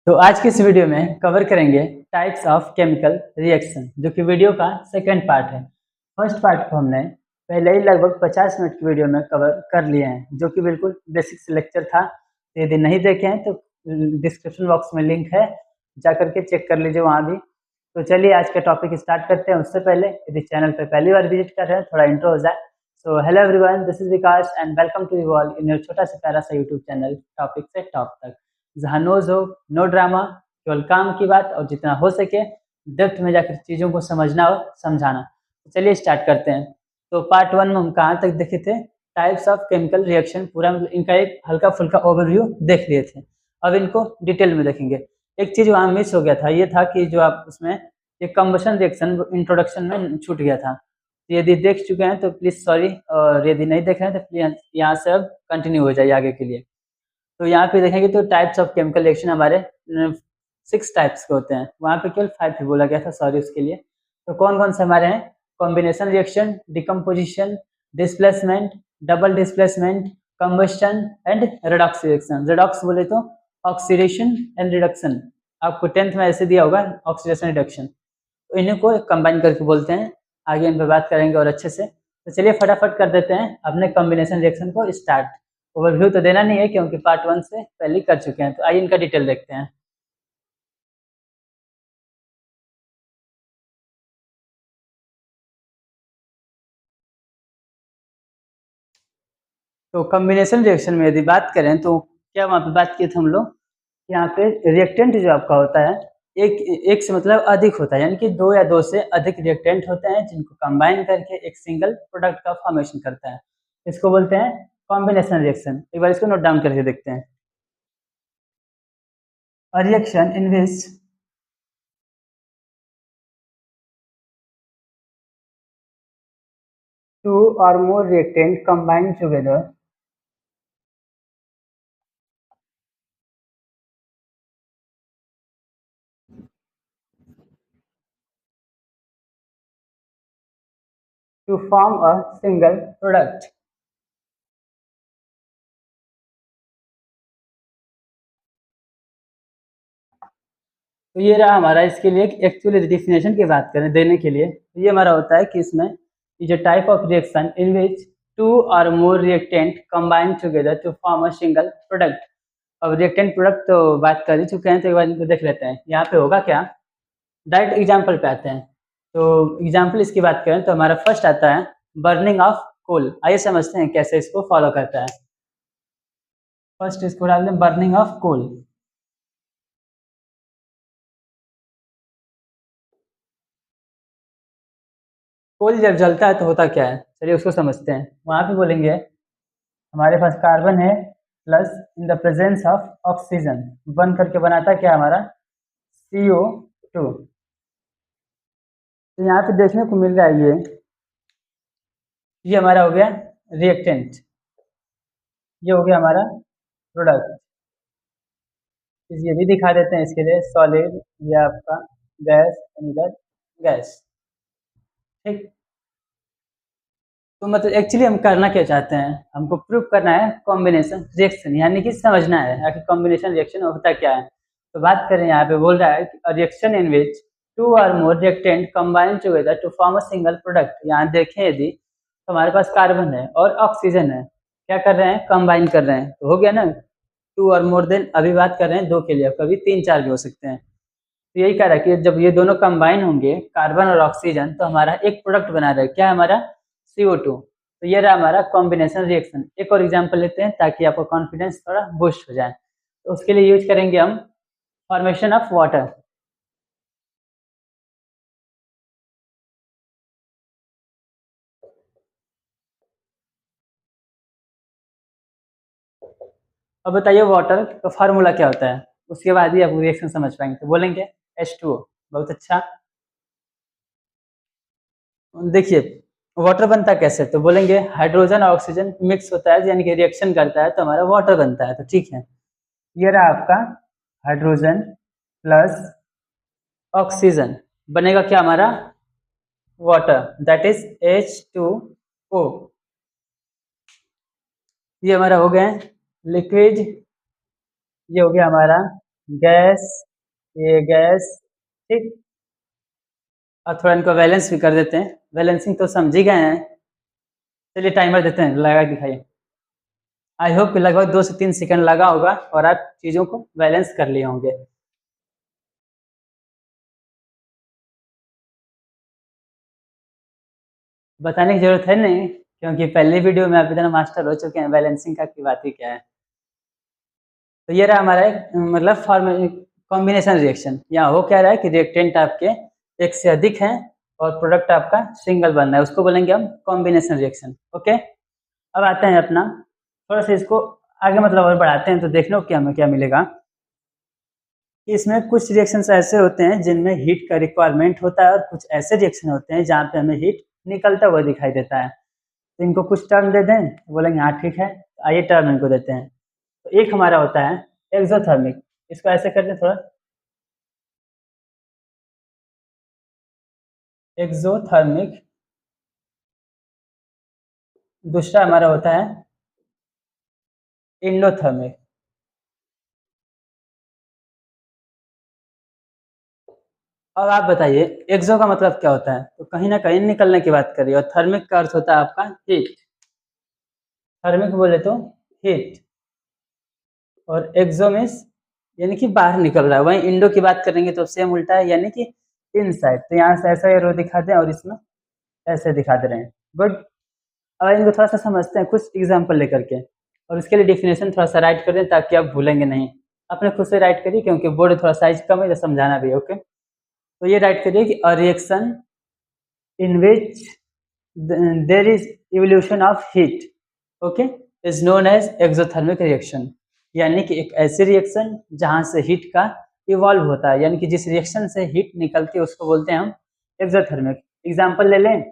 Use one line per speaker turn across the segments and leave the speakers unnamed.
तो आज की इस वीडियो में कवर करेंगे टाइप्स ऑफ केमिकल रिएक्शन, जो कि वीडियो का सेकंड पार्ट है। फर्स्ट पार्ट को हमने पहले ही लगभग 50 मिनट की वीडियो में कवर कर लिए हैं, जो कि बिल्कुल बेसिक से लेक्चर था। तो यदि नहीं देखे हैं तो डिस्क्रिप्शन बॉक्स में लिंक है, जा करके चेक कर लीजिए वहाँ भी। तो चलिए आज का टॉपिक स्टार्ट करते हैं। उससे पहले यदि चैनल पर पहली बार विजिट कर रहे हैं, थोड़ा इंट्रो हो जाए। So hello everyone, this is Vikas and welcome to you all in your छोटा सा प्यारा सा यूट्यूब चैनल टॉपिक से टॉप तक, जहाँ नो जोक नो ड्रामा, केवल काम की बात और जितना हो सके डेप्थ में जाकर चीज़ों को समझना और समझाना। तो चलिए स्टार्ट करते हैं। तो पार्ट 1 में हम कहाँ तक देखे थे? टाइप्स ऑफ केमिकल रिएक्शन, पूरा मतलब इनका एक हल्का फुल्का ओवरव्यू देख लिए थे। अब इनको डिटेल में देखेंगे। एक चीज़ वहाँ मिस हो गया था, ये था कि जो आप उसमें एक कम्बशन रिएक्शन इंट्रोडक्शन में छूट गया था। तो यदि देख चुके हैं तो प्लीज़ सॉरी, और यदि नहीं देख रहे हैं तो प्लीज यहाँ से अब कंटिन्यू हो जाइए आगे के लिए। तो यहाँ पे देखेंगे तो टाइप्स ऑफ केमिकल रिएक्शन हमारे 6 टाइप्स के होते हैं। वहाँ पे केवल 5 ही बोला गया था, सॉरी उसके लिए। तो कौन कौन से हमारे हैं? Combination reaction, decomposition, displacement, double displacement, combustion and redox reaction. Redox बोले तो ऑक्सीडेशन एंड रिडक्शन, आपको 10th में ऐसे दिया होगा, ऑक्सीडेशन रिडक्शन। तो इन्हीं को कंबाइन करके बोलते हैं। आगे इन पर बात करेंगे और अच्छे से। तो चलिए फटाफट कर देते हैं अपने कॉम्बिनेशन रिएक्शन को स्टार्ट। ओवरव्यू तो देना नहीं है क्योंकि पार्ट 1 से पहले ही कर चुके हैं। तो आइए इनका डिटेल देखते हैं। तो कॉम्बिनेशन रिएक्शन में यदि बात करें तो क्या वहाँ पे बात किए थे हम लोग, यहाँ पे रिएक्टेंट जो आपका होता है एक एक से मतलब अधिक होता है, यानी कि 2 या 2 से अधिक रिएक्टेंट होते हैं जिनको कंबाइन करके एक सिंगल प्रोडक्ट का फॉर्मेशन करता है। इसको बोलते हैं कॉम्बिनेशन रिएक्शन। एक बार इसको नोट डाउन करके देखते हैं। A reaction in which two or more reactants combine together to form a single product. तो ये रहा हमारा, इसके लिए एक्चुअली डेफिनेशन की बात करें देने के लिए, ये हमारा होता है कि इसमें is a type of reaction in which two or more reactant combine together to form a single product. अब रिएक्टेंट प्रोडक्ट तो बात कर ही चुके हैं, तो एक बार इनको देख लेते हैं। यहाँ पे होगा क्या, डायरेक्ट एग्जाम्पल पे आते हैं। तो एग्जाम्पल इसकी बात करें तो हमारा फर्स्ट आता है बर्निंग ऑफ कोल। आइए समझते हैं कैसे इसको फॉलो करता है। फर्स्ट इसको डाल दें बर्निंग ऑफ कोल। कोल जब जलता है तो होता क्या है, चलिए उसको समझते हैं। वहाँ पे बोलेंगे हमारे पास कार्बन है plus in the presence of oxygen बन करके बनाता क्या हमारा CO2। तो यहाँ पे देखने को मिल रहा है ये हमारा हो गया रिएक्टेंट, ये हो गया हमारा प्रोडक्ट। ये भी दिखा देते हैं इसके लिए सॉलिड, ये आपका गैस, इधर गैस। ठीक। तो मतलब एक्चुअली हम करना क्या चाहते हैं, हमको प्रूव करना है कॉम्बिनेशन रिएक्शन, यानी कि समझना है आखिर कॉम्बिनेशन रिएक्शन होता क्या है। तो बात करें, यहाँ पे बोल रहा है कि reaction in which two or more reactant combine together to form a single product. यहाँ देखें यदि तो हमारे पास कार्बन है और ऑक्सीजन है, क्या कर रहे हैं, कंबाइन कर रहे हैं। तो हो गया ना, टू और मोर देन, अभी बात कर रहे हैं 2 के लिए, कभी 3 4 भी हो सकते हैं। तो यही कह रहा है कि जब ये दोनों कंबाइन होंगे कार्बन और ऑक्सीजन, तो हमारा एक प्रोडक्ट बना रहा है, क्या है हमारा, CO2। तो ये रहा हमारा कॉम्बिनेशन रिएक्शन। एक और एग्जांपल लेते हैं ताकि आपका कॉन्फिडेंस थोड़ा बूस्ट हो जाए। तो उसके लिए यूज करेंगे हम फॉर्मेशन ऑफ वाटर। अब बताइए वाटर का फार्मूला क्या होता है, उसके बाद ही आप रिएक्शन समझ पाएंगे। तो बोलेंगे H2O। बहुत अच्छा। देखिए वाटर बनता कैसे, तो बोलेंगे हाइड्रोजन और ऑक्सीजन मिक्स होता है, यानी कि रिएक्शन करता है तो हमारा वाटर बनता है। तो ठीक है, ये रहा आपका हाइड्रोजन प्लस ऑक्सीजन, बनेगा क्या हमारा, वाटर, दैट इज H2O। ये हमारा हो गया लिक्विड, ये हो गया हमारा गैस, ये गैस, ठीक। और थोड़ा इनको बैलेंस भी कर देते हैं। बैलेंसिंग तो समझ ही गए हैं। चलिए टाइमर देते हैं, लगा के दिखाइए। आई होप कि लगभग 2 से 3 सेकंड लगा होगा और आप चीज़ों को बैलेंस कर लिए होंगे। बताने की ज़रूरत है नहीं, क्योंकि पहले वीडियो में आप इतना मास्टर हो चुके हैं, बैलेंसिंग का की बात ही क्या है। तो ये रहा हमारा एक मतलब फॉर्म कॉम्बिनेशन रिएक्शन। यहाँ हो क्या रहा है कि रिएक्टेंट आपके एक से अधिक हैं और प्रोडक्ट आपका सिंगल बन रहा है, उसको बोलेंगे हम कॉम्बिनेशन रिएक्शन। ओके, अब आते हैं अपना थोड़ा सा इसको आगे मतलब और बढ़ाते हैं, तो देख लो क्या हमें क्या मिलेगा कि इसमें कुछ रिएक्शंस ऐसे होते हैं जिनमें हीट का रिक्वायरमेंट होता है और कुछ ऐसे रिएक्शन होते हैं जहाँ पे हमें हीट निकलता हुआ दिखाई देता है। तो इनको कुछ टर्म दे दें, बोलेंगे हाँ ठीक है, आइए टर्म इनको देते हैं। तो एक हमारा होता है एक्सोथर्मिक, इसको ऐसे करते हैं थोड़ा, एक्सोथर्मिक। दूसरा हमारा होता है इंडोथर्मिक। अब आप बताइए एक्सो का मतलब क्या होता है, तो कहीं ना कहीं निकलने की बात करिए, और थर्मिक का अर्थ होता है आपका हीट। थर्मिक बोले तो हीट, और एक्सो मीन्स यानी कि बाहर निकल रहा है। वहीं इंडो की बात करेंगे तो सेम उल्टा है, यानी कि इनसाइड। तो यहाँ से ऐसा एरो दिखाते हैं और इसमें ऐसे दिखा दे रहे हैं। गुड। अब इनको थोड़ा सा समझते हैं कुछ एग्जाम्पल लेकर के, और उसके लिए डिफिनेशन थोड़ा सा राइट कर दें ताकि आप भूलेंगे नहीं। अपने खुद से राइट करिए क्योंकि बोर्ड थोड़ा साइज कम है, तो समझाना भी है। ओके, तो ये राइट करिए कि a reaction in which there is evolution of heat, okay, is known as exothermic reaction. यानी कि एक ऐसी रिएक्शन जहाँ से हीट का इवॉल्व होता है, यानी कि जिस रिएक्शन से हीट निकलती है उसको बोलते हैं हम एक्सोथर्मिक। एग्जाम्पल ले लें,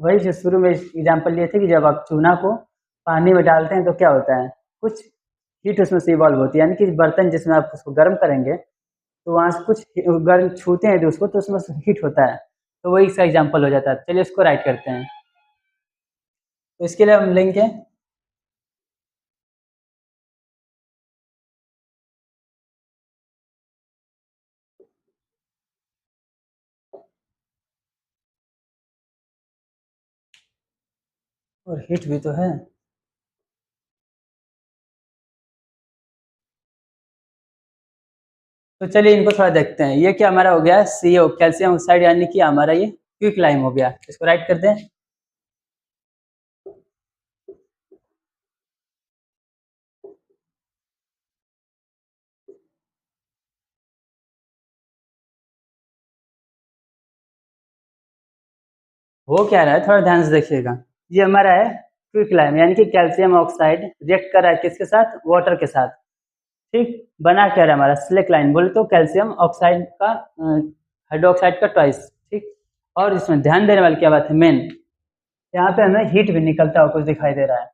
वही जो शुरू में एग्जाम्पल लिए थे कि जब आप चूना को पानी में डालते हैं तो क्या होता है, कुछ हीट उसमें से इवॉल्व होती है, यानी कि बर्तन जिसमें आप उसको गर्म करेंगे तो वहाँ से कुछ गर्म छूते हैं जो उसको, तो उसमें हीट होता है। तो वही इसका एग्जाम्पल हो जाता है। चलिए इसको राइट करते हैं। तो इसके लिए हम लेंगे और हीट भी तो है। तो चलिए इनको थोड़ा देखते हैं। ये क्या हमारा हो गया, CO कैल्शियम ऑक्साइड, यानी कि हमारा ये क्विक लाइम हो गया। इसको राइट करते हैं। हो क्या रहा है थोड़ा ध्यान से देखिएगा। ये हमारा है क्विक लाइम, यानी कि कैल्शियम ऑक्साइड रिएक्ट कर रहा है किसके साथ, वाटर के साथ। ठीक, बना क्या रहा है हमारा स्लेक लाइन, बोले तो कैल्शियम ऑक्साइड का हाइड्रोक्साइड का ट्वाइस। ठीक, और इसमें ध्यान देने वाली क्या बात है, मेन यहाँ पे हमें हीट भी निकलता हुआ कुछ दिखाई दे रहा है।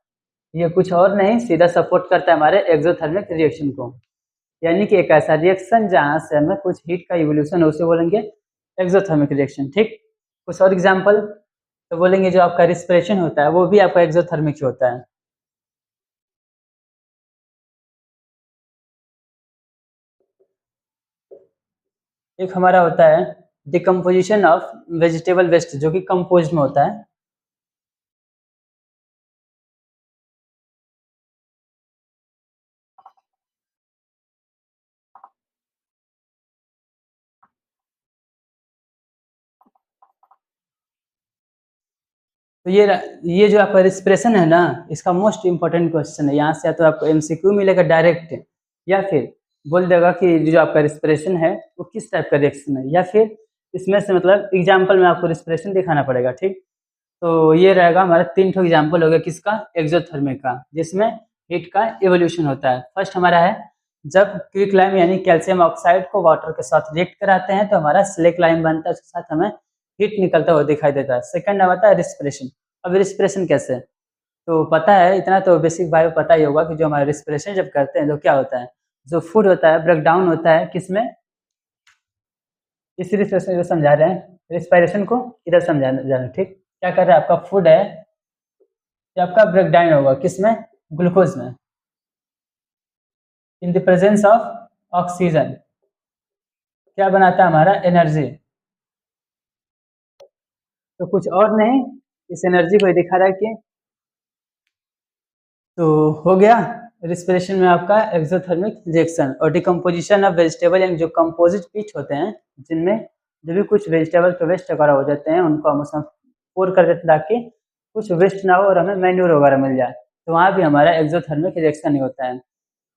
ये कुछ और नहीं, सीधा सपोर्ट करता है हमारे एक्सोथर्मिक रिएक्शन को। यानी कि एक ऐसा रिएक्शन जहाँ से हमें कुछ हीट का इवोल्यूशन हो, उसे बोलेंगे एक्सोथर्मिक रिएक्शन। ठीक, कुछ और एग्जांपल तो बोलेंगे जो आपका रिस्पिरेशन होता है वो भी आपका एक्सोथर्मिक ही होता है। एक हमारा होता है डिकम्पोजिशन ऑफ वेजिटेबल वेस्ट, जो कि कंपोज में होता है। तो ये जो आपका रिस्पिरेशन है ना, इसका मोस्ट इंपॉर्टेंट क्वेश्चन है। यहाँ से या तो आपको MCQ मिलेगा डायरेक्ट, या फिर बोल देगा कि जो आपका रिस्पिरेशन है वो किस टाइप का रिएक्शन है, या फिर इसमें से मतलब एग्जाम्पल में आपको रिस्पिरेशन दिखाना पड़ेगा। ठीक, तो ये रहेगा हमारा 3 ठो एग्जाम्पल हो गया किसका, एक्सोथर्मिक का, जिसमें हीट का इवोल्यूशन होता है। फर्स्ट हमारा है जब क्विक लाइम यानी कैल्शियम ऑक्साइड को वाटर के साथ रिएक्ट कराते हैं तो हमारा स्लेक लाइम बनता है, उसके साथ हमें हीट निकलता हुआ दिखाई देता है। सेकंड आता है रिस्पिरेशन। अब रिस्पिरेशन कैसे, तो पता है इतना तो बेसिक बायो पता ही होगा कि जो हमारा रिस्पिरेशन जब करते हैं तो क्या होता है, जो फूड होता है ब्रेक डाउन होता है किसमें, इस रिस्पिरेशन को समझा रहे हैं, रिस्पिरेशन को इधर समझा रहे हैं। ठीक, क्या कर रहा है आपका फूड है, ये आपका ब्रेक डाउन होगा किसमें, ग्लूकोज में, in the presence of oxygen क्या बनाता है हमारा एनर्जी। तो कुछ और नहीं, इस एनर्जी को ही दिखा रहा है कि तो हो गया रिस्पिरेशन में आपका एक्सोथर्मिक रिएक्शन और डिकम्पोजिशन ऑफ वेजिटेबल, यानी जो कंपोजिट पीट होते हैं जिनमें जो भी कुछ वेजिटेबल के वेस्ट वगैरह हो जाते हैं उनको हम उसमें पोर कर देते ताकि कुछ वेस्ट ना हो और हमें मैन्यूर वगैरह मिल जाए, तो वहाँ भी हमारा एक्सोथर्मिक रिएक्शन ही होता है।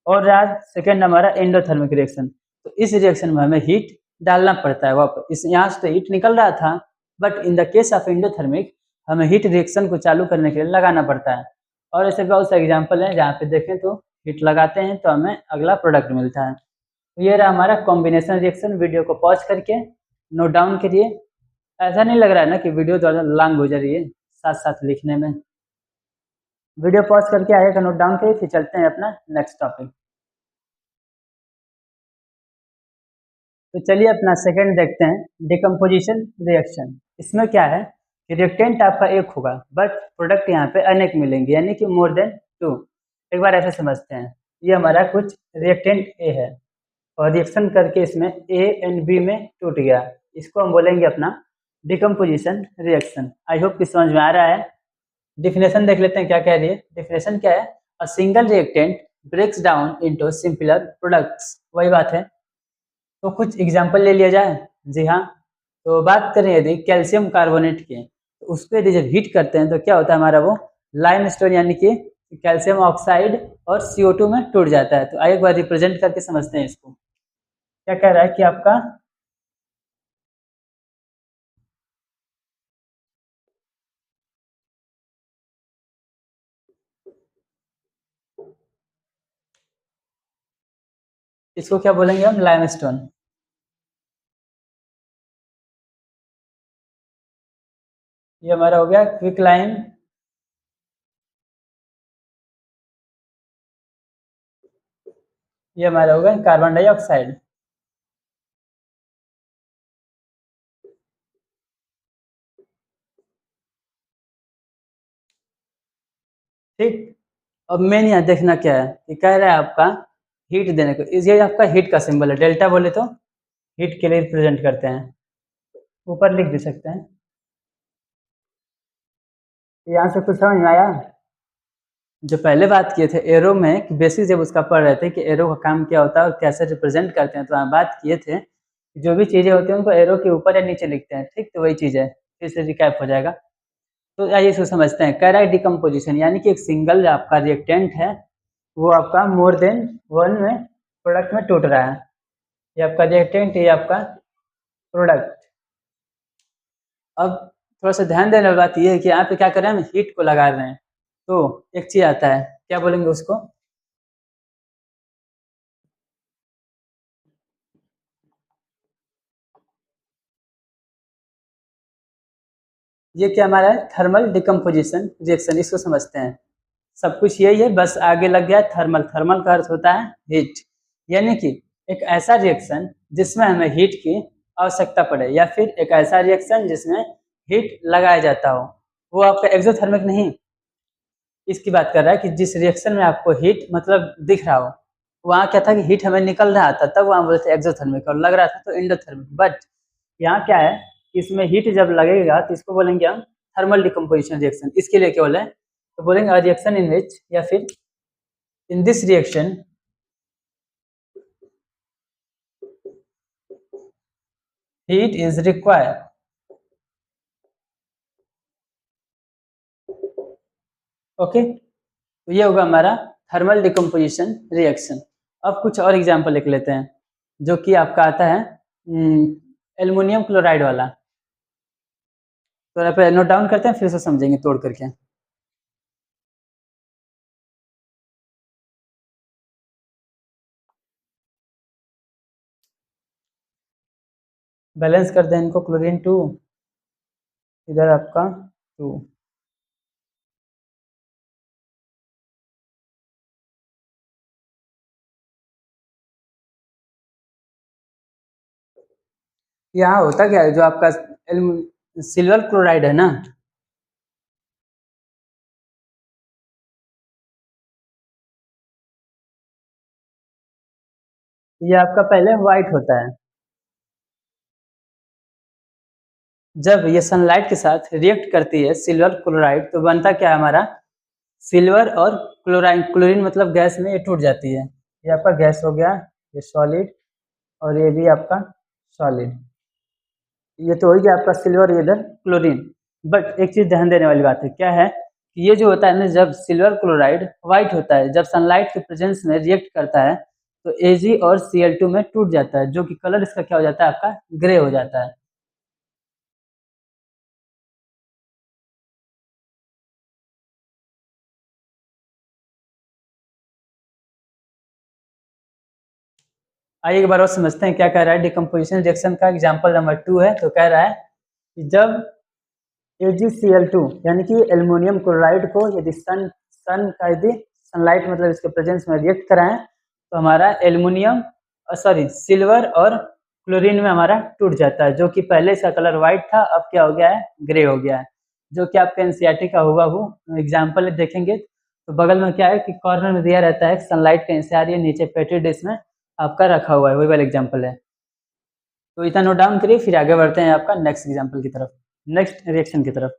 और रहा सेकेंड हमारा एंडोथर्मिक रिएक्शन, तो इस रिएक्शन में हमें हीट डालना पड़ता है वापस, इस यहाँ से तो हीट निकल रहा था, but in the case of endothermic हमें हीट रिएक्शन को चालू करने के लिए लगाना पड़ता है। और ऐसे बहुत से एग्जाम्पल हैं जहाँ पे देखें तो हीट लगाते हैं तो हमें अगला प्रोडक्ट मिलता है। तो ये रहा हमारा कॉम्बिनेशन रिएक्शन। वीडियो को पॉज करके नोट डाउन करिए। ऐसा नहीं लग रहा है ना कि वीडियो ज़्यादा लॉन्ग हो जा रही है साथ साथ लिखने में। वीडियो पॉज करके आगे का नोट डाउन करिए, फिर चलते हैं अपना नेक्स्ट टॉपिक। तो चलिए अपना सेकंड देखते हैं, डिकम्पोजिशन रिएक्शन। इसमें क्या है कि रिएक्टेंट आपका एक होगा बट प्रोडक्ट यहाँ पे अनेक मिलेंगे, यानी कि मोर देन टू। एक बार ऐसे समझते हैं, ये हमारा कुछ रिएक्टेंट ए है और रिएक्शन करके इसमें ए एंड बी में टूट गया, इसको हम बोलेंगे अपना डिकम्पोजिशन रिएक्शन। आई होप कि समझ में आ रहा है। डिफिनेशन देख लेते हैं क्या कह रही है। डिफिनेशन क्या है, a single reactant breaks down into simpler products, वही बात है। तो कुछ एग्जाम्पल ले लिया जाए। जी हाँ, तो बात करें यदि कैल्शियम कार्बोनेट की, तो उसको यदि जब हीट करते हैं तो क्या होता है हमारा वो लाइमस्टोन, यानी कि कैल्शियम ऑक्साइड और CO2 में टूट जाता है। तो आइए एक बार रिप्रेजेंट करके समझते हैं इसको। क्या कह रहा है कि आपका इसको क्या बोलेंगे हम, लाइमस्टोन। ये हमारा हो गया क्विक लाइम, ये हमारा हो गया कार्बन डाइऑक्साइड। ठीक, अब मेन यहाँ देखना क्या है कि कह रहा है आपका हीट देने को, ये आपका हीट का सिंबल है, डेल्टा बोले तो हीट के लिए रिप्रेजेंट करते हैं, ऊपर लिख दे सकते हैं। यहाँ से कुछ समझ में आया। जो पहले बात किए थे एरो में, बेसिक जब उसका पढ़ रहे थे कि एरो का काम क्या होता है और कैसे रिप्रेजेंट करते हैं, तो हम बात किए थे कि जो भी चीज़ें होती हैं उनको एरो के ऊपर या नीचे लिखते हैं। ठीक, तो वही चीज़ है, फिर से रिकैप हो जाएगा। तो आइए इसको समझते हैं। कैरा डिकम्पोजिशन, यानी कि एक सिंगल आपका रिएक्टेंट है वो आपका मोर देन वन में प्रोडक्ट में टूट रहा है। ये आपका रिएक्टेंट, ये आपका प्रोडक्ट। अब थोड़ा सा ध्यान देने वाली बात ये है कि यहाँ पे क्या कर रहे हैं, हम हीट को लगा रहे हैं। तो एक चीज आता है, क्या बोलेंगे उसको, ये क्या हमारा है, थर्मल डिकम्पोजिशन रिएक्शन, इसको समझते हैं। सब कुछ यही है, बस आगे लग गया थर्मल। थर्मल का अर्थ होता है हीट, यानी कि एक ऐसा रिएक्शन जिसमें हमें हीट की आवश्यकता पड़े, या फिर एक ऐसा रिएक्शन जिसमें हीट लगाया जाता हो। वो आपका एक्सोथर्मिक नहीं, इसकी बात कर रहा है कि जिस रिएक्शन में आपको हीट मतलब दिख रहा हो, वहाँ क्या था कि हीट हमें निकल रहा था, तब वहाँ बोलते एक्सोथर्मिक, और लग रहा था तो एंडोथर्मिक। बट यहाँ क्या है कि इसमें हीट जब लगेगा तो इसको बोलेंगे हम थर्मल डिकम्पोजिशन रिएक्शन। इसके लिए क्या बोले, तो बोलेंगे रिएक्शन इन विच, या फिर in this reaction heat is required. Okay, तो ये होगा हमारा थर्मल डिकम्पोजिशन रिएक्शन। अब कुछ और एग्जाम्पल लिख लेते हैं, जो कि आपका आता है एल्युमिनियम क्लोराइड वाला। तो यहाँ पे नोट डाउन करते हैं, फिर से समझेंगे तोड़ करके। बैलेंस कर दें इनको, क्लोरीन 2, इधर आपका 2। यहाँ होता क्या है, जो आपका सिल्वर क्लोराइड है ना, ये आपका पहले व्हाइट होता है। जब ये सनलाइट के साथ रिएक्ट करती है सिल्वर क्लोराइड तो बनता क्या है हमारा सिल्वर और क्लोराइन। क्लोरीन मतलब गैस में ये टूट जाती है। ये आपका गैस हो गया, ये सॉलिड, और ये भी आपका सॉलिड। ये तो हो गया आपका सिल्वर, ये इधर क्लोरीन। बट एक चीज ध्यान देने वाली बात है, क्या है कि ये जो होता है ना, जब सिल्वर क्लोराइड व्हाइट होता है, जब सनलाइट के प्रेजेंस में रिएक्ट करता है तो Ag और Cl2 में टूट जाता है, जो कि कलर इसका क्या हो जाता है आपका ग्रे हो जाता है। आइए एक बार और समझते हैं क्या कह रहा है। डिकम्पोजिशन रिएक्शन का एग्जाम्पल नंबर 2 है। तो कह रहा है कि जब AgCl2 यानी कि एल्युमिनियम क्लोराइड को यदि सन का यदि सनलाइट मतलब इसके प्रेजेंस में रिएक्ट कराएं तो हमारा एल्युमिनियम सिल्वर और क्लोरीन में हमारा टूट जाता है, जो कि पहले इसका कलर व्हाइट था, अब क्या हो गया है ग्रे हो गया है। जो कि आपके एनसीईआरटी का हुआ वो एग्जाम्पल देखेंगे तो बगल में क्या है कि कॉर्नर में दिया रहता है सनलाइट का एनसीईआर, ये नीचे पेटी डिश में आपका रखा हुआ है, वही वाला एग्जाम्पल है। तो इतना नोट डाउन करिए, फिर आगे बढ़ते हैं आपका नेक्स्ट एग्जाम्पल की तरफ, नेक्स्ट रिएक्शन की तरफ।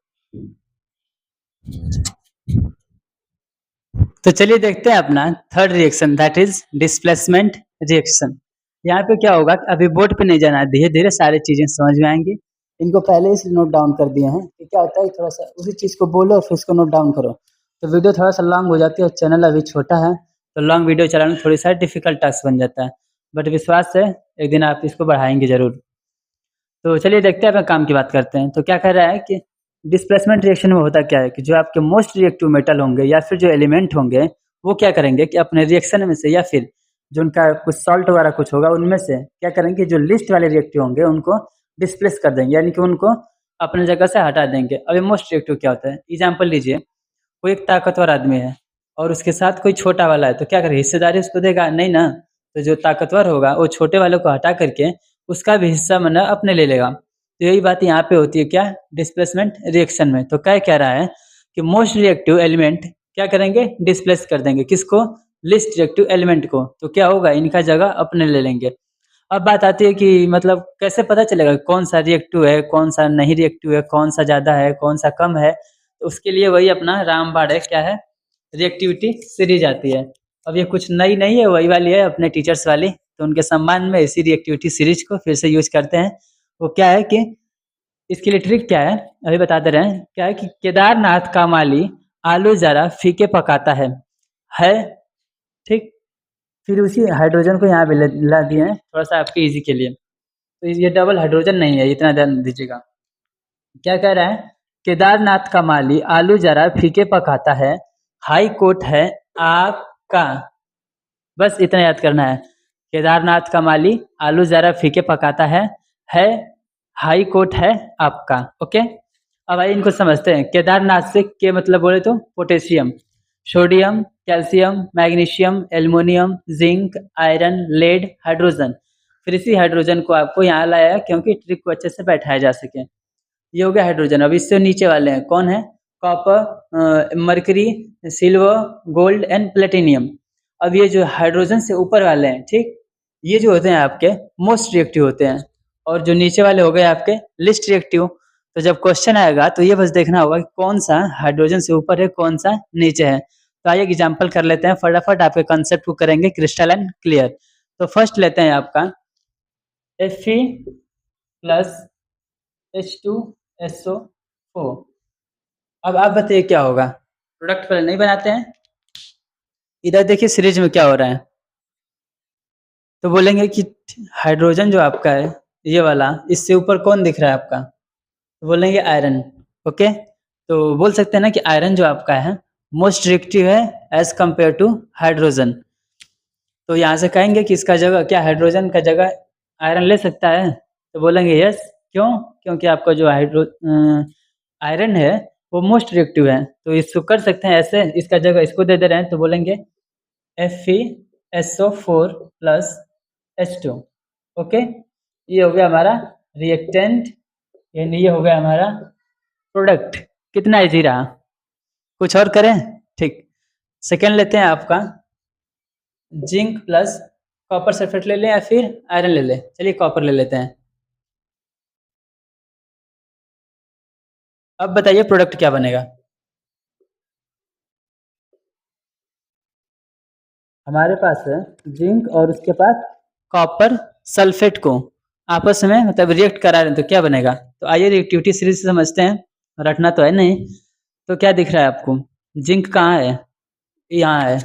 तो चलिए देखते हैं अपना third reaction, that is displacement reaction. यहाँ पे क्या होगा, अभी बोर्ड पे नहीं जाना है, धीरे धीरे सारी चीजें समझ में आएंगी। इनको पहले ही नोट डाउन कर दिए हैं कि क्या होता है, थोड़ा सा उसी चीज को बोलो और फिर उसको नोट डाउन करो। तो वीडियो थोड़ा सा लॉन्ग हो जाती है और चैनल अभी छोटा है, तो लॉन्ग वीडियो चलाना थोड़ी सा डिफिकल्ट टास्क बन जाता है। बट विश्वास है एक दिन आप इसको बढ़ाएंगे जरूर। तो चलिए देखते हैं, अपने काम की बात करते हैं। तो क्या कह रहा है कि डिस्प्लेसमेंट रिएक्शन में होता क्या है कि जो आपके मोस्ट रिएक्टिव मेटल होंगे या फिर जो एलिमेंट होंगे वो क्या करेंगे कि अपने रिएक्शन में से या फिर जो उनका कुछ सॉल्ट वगैरह कुछ होगा उनमें से क्या करेंगे, जो लिस्ट वाले रिएक्टिव होंगे उनको डिस्प्लेस कर देंगे, यानी कि उनको अपने जगह से हटा देंगे। अब ये मोस्ट रिएक्टिव क्या होता है, एग्जाम्पल लीजिए, कोई एक ताकतवर आदमी है और उसके साथ कोई छोटा वाला है, तो क्या करे, हिस्सेदारी उसको देगा नहीं ना। तो जो ताकतवर होगा वो छोटे वाले को हटा करके उसका भी हिस्सा मना अपने ले लेगा। तो यही बात यहाँ पे होती है क्या, डिस्प्लेसमेंट रिएक्शन में। तो क्या कह रहा है कि मोस्ट रिएक्टिव एलिमेंट क्या करेंगे, डिस्प्लेस कर देंगे किसको, लिस्ट रिएक्टिव एलिमेंट को। तो क्या होगा, इनका जगह अपने ले लेंगे। अब बात आती है कि मतलब कैसे पता चलेगा कौन सा रिएक्टिव है कौन सा नहीं रिएक्टिव है, कौन सा ज़्यादा है कौन सा कम है। तो उसके लिए वही अपना रामबाण है, क्या है, रिएक्टिविटी सीरीज आती है। अब ये कुछ नई नहीं है, वही वाली है अपने टीचर्स वाली, तो उनके सम्मान में इसी रिएक्टिविटी सीरीज को फिर से यूज करते हैं। वो क्या है कि इसके लिए ट्रिक क्या है अभी बता दे रहे हैं। क्या है कि केदारनाथ का माली आलू जरा फीके पकाता है ठीक। फिर उसी हाइड्रोजन को यहाँ पे ला दिए हैं थोड़ा सा आपके इजी के लिए। तो ये डबल हाइड्रोजन नहीं है, इतना ध्यान दीजिएगा। क्या कह रहा है, केदारनाथ का माली आलू जरा फीके पकाता हाई कोर्ट है आपका। बस इतना याद करना है, केदारनाथ का माली आलू जरा फीके पकाता है हाई कोर्ट है आपका। ओके, अब आइए इनको समझते हैं। केदारनाथ से के मतलब बोले तो potassium, sodium, calcium, magnesium, aluminium, zinc, iron, lead, hydrogen. फिर इसी हाइड्रोजन को आपको यहाँ लाया है क्योंकि ट्रिक को अच्छे से बैठाया जा सके। ये हो गया हाइड्रोजन। अब इससे नीचे वाले हैं कौन है, copper, mercury, silver, gold and platinum. अब ये जो हाइड्रोजन से ऊपर वाले हैं ठीक, ये जो होते हैं आपके मोस्ट रिएक्टिव होते हैं, और जो नीचे वाले हो गए आपके लिस्ट रिएक्टिव। तो जब क्वेश्चन आएगा तो ये बस देखना होगा कि कौन सा हाइड्रोजन से ऊपर है कौन सा नीचे है। तो आइए एग्जाम्पल कर लेते हैं, फटाफट आपके कंसेप्ट को करेंगे क्रिस्टल एंड क्लियर। तो फर्स्ट लेते हैं आपका Fe प्लस H2SO4। अब आप बताइए क्या होगा, प्रोडक्ट पहले नहीं बनाते हैं। इधर देखिए सीरीज में क्या हो रहा है, तो बोलेंगे कि हाइड्रोजन जो आपका है ये वाला, इससे ऊपर कौन दिख रहा है आपका, तो बोलेंगे आयरन। ओके, तो बोल सकते हैं ना कि आयरन जो आपका है मोस्ट रिएक्टिव है एज कंपेयर टू हाइड्रोजन। तो यहाँ से कहेंगे कि इसका जगह क्या हाइड्रोजन का जगह आयरन ले सकता है, तो बोलेंगे यस। क्यों, क्योंकि आपका जो आयरन है वो मोस्ट रिएक्टिव है, तो इसको कर सकते हैं ऐसे, इसका जगह इसको दे दे रहे हैं, तो बोलेंगे FeSO4 प्लस H2। ओके, ये हो गया हमारा रिएक्टेंट, यानी ये हो गया हमारा प्रोडक्ट। कितना इजी रहा, कुछ और करें, ठीक। सेकेंड लेते हैं आपका जिंक प्लस कॉपर सल्फेट ले लें या फिर आयरन ले लें? चलिए कॉपर ले लेते हैं। अब बताइए प्रोडक्ट क्या बनेगा? हमारे पास है जिंक और उसके पास कॉपर सल्फेट को आपस में मतलब रिएक्ट करा रहे हैं तो क्या बनेगा? तो आइए रिएक्टिविटी सीरीज से समझते हैं। रटना तो है नहीं। तो क्या दिख रहा है आपको? जिंक कहाँ है? यहाँ है।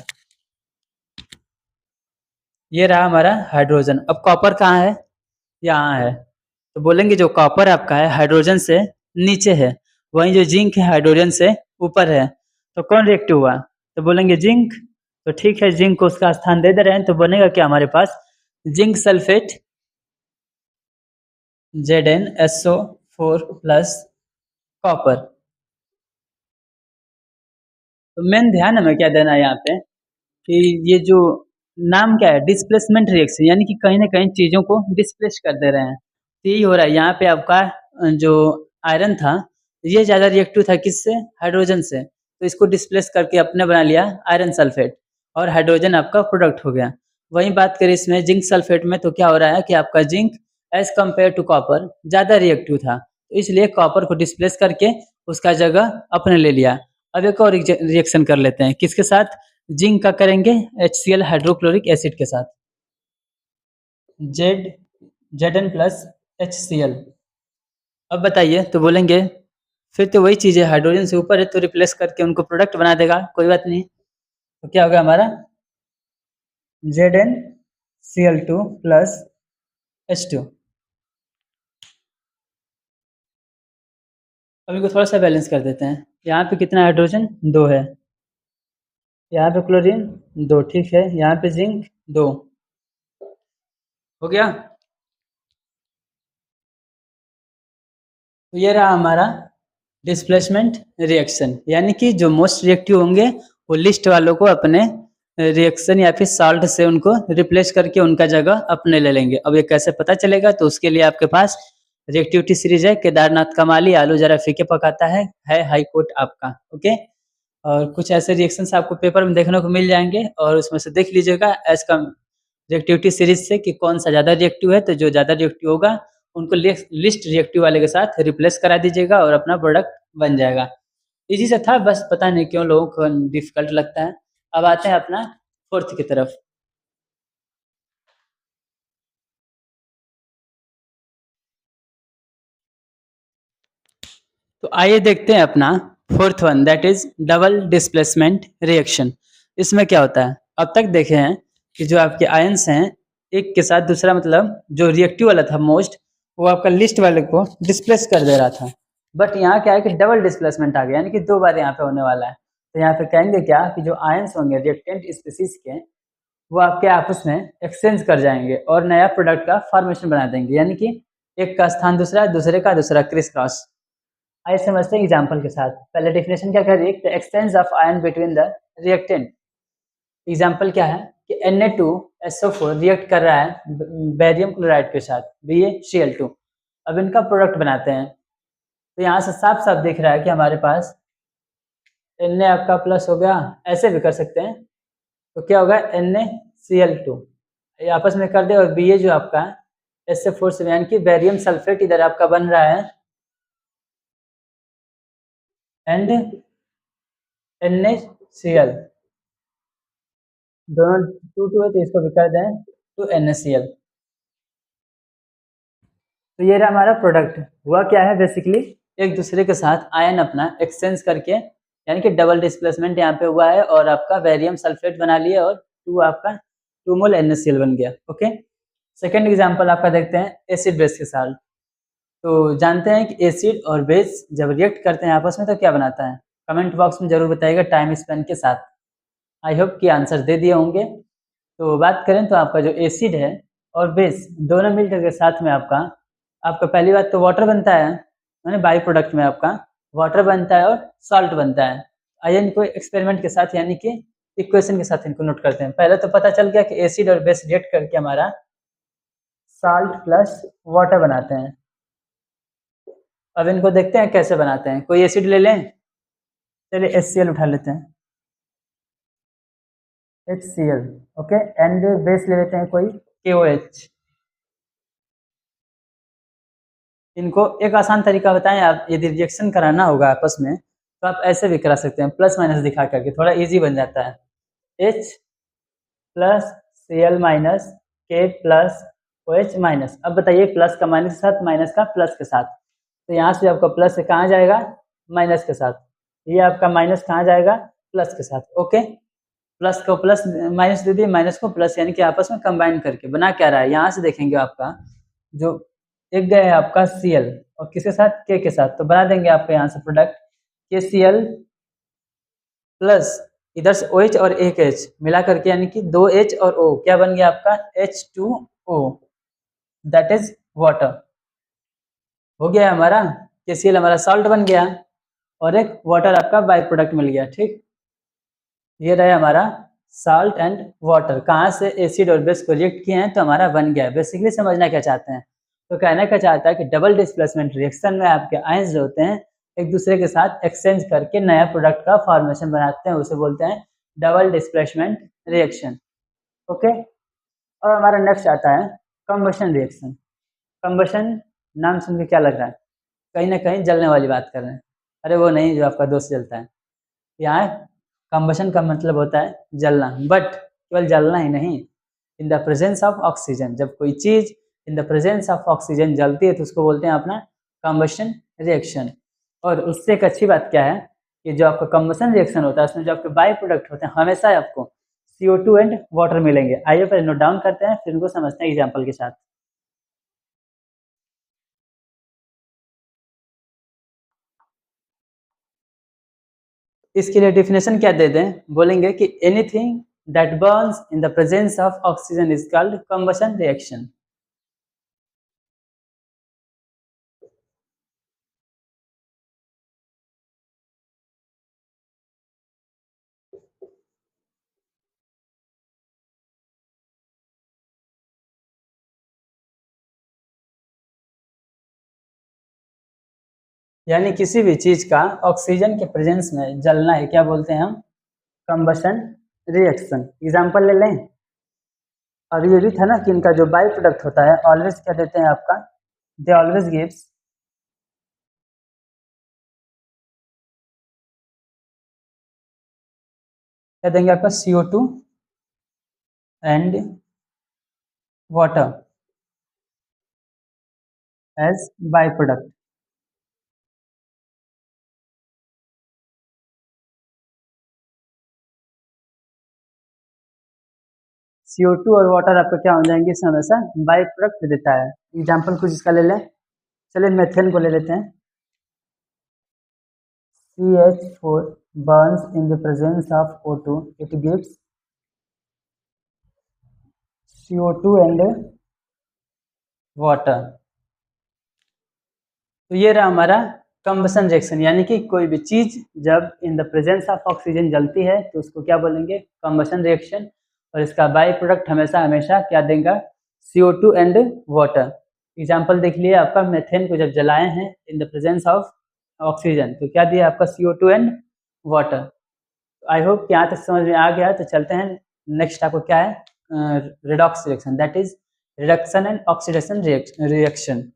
ये रहा हमारा हाइड्रोजन। अब कॉपर कहाँ है? यहाँ है। तो बोलेंगे जो कॉपर आपका है हाइड्रोजन से नीचे है, वहीं जो जिंक है हाइड्रोजन से ऊपर है। तो कौन रिएक्टिव हुआ? तो बोलेंगे जिंक। तो ठीक है, जिंक को उसका स्थान दे दे रहे हैं तो बनेगा क्या हमारे पास? Zinc sulphate ZnSO4 plus copper. तो मेन ध्यान हमें क्या देना है यहाँ पे कि ये जो नाम क्या है, डिस्प्लेसमेंट रिएक्शन, यानी कि कहीं ना कहीं चीजों को डिस्प्लेस कर दे रहे हैं। तो यही हो रहा है यहाँ पे आपका जो आयरन था ये ज्यादा रिएक्टिव था किससे? हाइड्रोजन से। तो इसको डिस्प्लेस करके अपने बना लिया आयरन सल्फेट और हाइड्रोजन आपका प्रोडक्ट हो गया। वहीं बात करें इसमें जिंक सल्फेट में तो क्या हो रहा है कि आपका zinc as compare to copper ज्यादा रिएक्टिव था, तो इसलिए कॉपर को डिस्प्लेस करके उसका जगह अपने ले लिया। अब एक और रिएक्शन कर लेते हैं, किसके साथ? जिंक का करेंगे HCl हाइड्रोक्लोरिक एसिड के साथ, जेड Zn प्लस HCl। अब बताइए तो बोलेंगे फिर तो वही चीज़ है, हाइड्रोजन से ऊपर है तो रिप्लेस करके उनको प्रोडक्ट बना देगा, कोई बात नहीं। तो क्या होगा हमारा? ZnCl2 plus H2। अब इनको थोड़ा सा बैलेंस कर देते हैं। यहाँ पे कितना हाइड्रोजन? 2 है। यहाँ पे क्लोरीन 2, ठीक है। यहाँ पे जिंक 2, हो गया। तो ये रहा हमारा डिस्प्लेसमेंट रिएक्शन, यानी कि जो मोस्ट रिएक्टिव होंगे वो लिस्ट वालों को अपने रिएक्शन या फिर साल्ट से उनको रिप्लेस करके उनका जगह अपने ले लेंगे। अब ये कैसे पता चलेगा? तो उसके लिए आपके पास रिएक्टिविटी सीरीज है केदारनाथ कमाली आलू जरा फीके पकाता है हाई कोर्ट आपका। ओके। और कुछ ऐसे रिएक्शंस आपको पेपर में देखने को मिल जाएंगे और उसमें से देख लीजिएगा एज कम रिएक्टिविटी सीरीज से कि कौन सा ज़्यादा रिएक्टिव है। तो जो ज़्यादा रिएक्टिव होगा उनको लिस्ट रिएक्टिव वाले के साथ रिप्लेस करा दीजिएगा और अपना प्रोडक्ट बन जाएगा। इजी से था, बस पता नहीं क्यों लोगों को डिफिकल्ट लगता है। अब आते हैं अपना फोर्थ की तरफ। तो आइए देखते हैं अपना fourth one, that is double displacement reaction. इसमें क्या होता है? अब तक देखे हैं कि जो आपके आयंस हैं एक के साथ दूसरा, मतलब जो रिएक्टिव वाला था मोस्ट, वो आपका लिस्ट वाले को डिस्प्लेस कर दे रहा था। बट यहाँ क्या है कि डबल डिस्प्लेसमेंट आ गया, यानी कि 2 बार यहाँ पे होने वाला है। तो यहाँ पे कहेंगे क्या कि जो आयंस होंगे रिएक्टेंट स्पीसीज के, वो आपके आपस में एक्सचेंज कर जाएंगे और नया प्रोडक्ट का फॉर्मेशन बना देंगे, यानी कि एक का स्थान दूसरा, दूसरे का दूसरा, क्रिस क्रॉस। आइए समझते हैं एग्जाम्पल के साथ। पहले डेफिनेशन क्या कर रही है? The exchange of ion between the reactant. Example क्या है कि Na2SO4 रिएक्ट कर रहा है बेरियम क्लोराइड के साथ BaCl2। अब इनका प्रोडक्ट बनाते हैं। तो यहाँ से साफ साफ दिख रहा है कि हमारे पास Na आपका प्लस हो गया, ऐसे भी कर सकते हैं। तो क्या होगा? NaCl2 ये आपस में कर दे और Ba जो आपका SO4 से, यानी कि बेरियम सल्फेट इधर आपका बन रहा है एंड NaCl, दोनों टू टू है तो इसको भी कर दें टू NaCl। तो ये रहा हमारा प्रोडक्ट। हुआ क्या है बेसिकली, एक दूसरे के साथ आयन अपना एक्सचेंज करके, यानी कि डबल डिस्प्लेसमेंट यहाँ पे हुआ है और आपका बेरियम सल्फेट बना लिया और टू आपका 2 मोल NaCl बन गया। ओके। सेकेंड एग्जाम्पल आपका देखते हैं एसिड बेस के साथ। तो जानते हैं कि एसिड और बेस जब रिएक्ट करते हैं आपस में तो क्या बनाता है? कमेंट बॉक्स में जरूर बताइएगा टाइम स्पेन के साथ। आई होप कि आंसर दे दिए होंगे। तो बात करें तो आपका जो एसिड है और बेस दोनों मिलकर के साथ में आपका आपका पहली बात तो वाटर बनता है, मैंने बाई प्रोडक्ट में आपका वाटर बनता है और सॉल्ट बनता है। आइए इनको एक्सपेरिमेंट के साथ यानी कि इक्वेशन के साथ इनको नोट करते हैं। पहले तो पता चल गया कि एसिड और बेस रिएक्ट करके हमारा साल्ट प्लस वाटर बनाते हैं। अब इनको देखते हैं कैसे बनाते हैं। कोई एसिड ले लें, चलिए HCl उठा लेते हैं। HCl, ओके, एंड बेस ले लेते हैं कोई KOH। इनको एक आसान तरीका बताएं आप, यदि रिएक्शन कराना होगा आपस में तो आप ऐसे भी करा सकते हैं, प्लस माइनस दिखा करके, थोड़ा इजी बन जाता है। H plus Cl minus K plus OH minus. अब बताइए प्लस का माइनस के साथ, माइनस का प्लस के साथ, तो यहाँ से आपका प्लस से कहाँ जाएगा, माइनस के साथ, ये आपका माइनस कहाँ जाएगा, प्लस के साथ। ओके, प्लस को प्लस माइनस दे दिए, माइनस को प्लस, यानी कि आपस में कंबाइन करके बना क्या रहा है, यहाँ से देखेंगे आपका जो एक गया है आपका Cl और किसके साथ, K के साथ, तो बना देंगे आपका यहाँ से प्रोडक्ट KCl प्लस इधर से OH और एक H मिला करके, यानी कि 2H और O, क्या बन गया आपका H2O, दैट इज वाटर। हो गया हमारा, KCl हमारा सॉल्ट बन गया और एक वाटर आपका बाई प्रोडक्ट मिल गया। ठीक, ये रहा हमारा साल्ट एंड वाटर, कहाँ से एसिड और बेस को रिएक्ट किए हैं तो हमारा बन गया। बेसिकली समझना क्या चाहते हैं, तो कहना क्या चाहता है कि डबल डिस्प्लेसमेंट रिएक्शन में आपके आयंस जो होते हैं एक दूसरे के साथ एक्सचेंज करके नया प्रोडक्ट का फॉर्मेशन बनाते हैं, उसे बोलते हैं डबल डिस्प्लेसमेंट रिएक्शन। ओके, और हमारा नेक्स्ट आता है कंबशन रिएक्शन। कंबशन नाम सुन के क्या लग रहा है, कहीं ना कहीं जलने वाली बात कर रहे हैं। अरे वो नहीं जो आपका दोस्त जलता है, यहाँ कंबशन का मतलब होता है जलना, बट केवल जलना ही नहीं, in the presence of oxygen, जब कोई चीज in the presence of oxygen जलती है तो उसको बोलते हैं अपना कंबशन रिएक्शन। और उससे एक अच्छी बात क्या है कि जो आपका कंबशन रिएक्शन होता है उसमें जो आपके बाई प्रोडक्ट होते हैं हमेशा आपको CO2 एंड वाटर मिलेंगे। आइए पहले नोट डाउन करते हैं, फिर इनको समझते हैं एग्जाम्पल के साथ। इसके लिए डिफिनेशन क्या दे दें, बोलेंगे कि anything that Burns in the presence of oxygen is called combustion reaction. यानी किसी भी चीज का ऑक्सीजन के प्रेजेंस में जलना है, क्या बोलते हैं हम, कंबशन रिएक्शन। एग्जांपल ले लें, और ये भी था ना कि इनका जो बाई प्रोडक्ट होता है ऑलवेज क्या देते हैं आपका, दे ऑलवेज गिव्स क्या देंगे आपका CO2 and water as by product. CO2 और वाटर आपका क्या हो जाएंगे, इसमें हमेशा बाई प्रोडक्ट देता है। एग्जाम्पल कुछ इसका ले लें, चलिए मेथेन को ले लेते हैं। CH4 burns in the presence of O2, it gives CO2 and water. तो ये रहा हमारा कंबशन रिएक्शन, यानी कि कोई भी चीज जब in the presence of oxygen जलती है तो उसको क्या बोलेंगे, कंबशन रिएक्शन। और इसका बाई प्रोडक्ट हमेशा हमेशा क्या देगा, CO2 एंड वाटर। एग्जाम्पल देख लिए आपका, मेथेन को जब जलाए हैं in the presence of oxygen तो क्या दिया आपका, CO2 and water. I hope कि यहाँ तक समझ में आ गया। तो चलते हैं नेक्स्ट, आपको क्या है, redox reaction, that is reduction and oxidation reaction.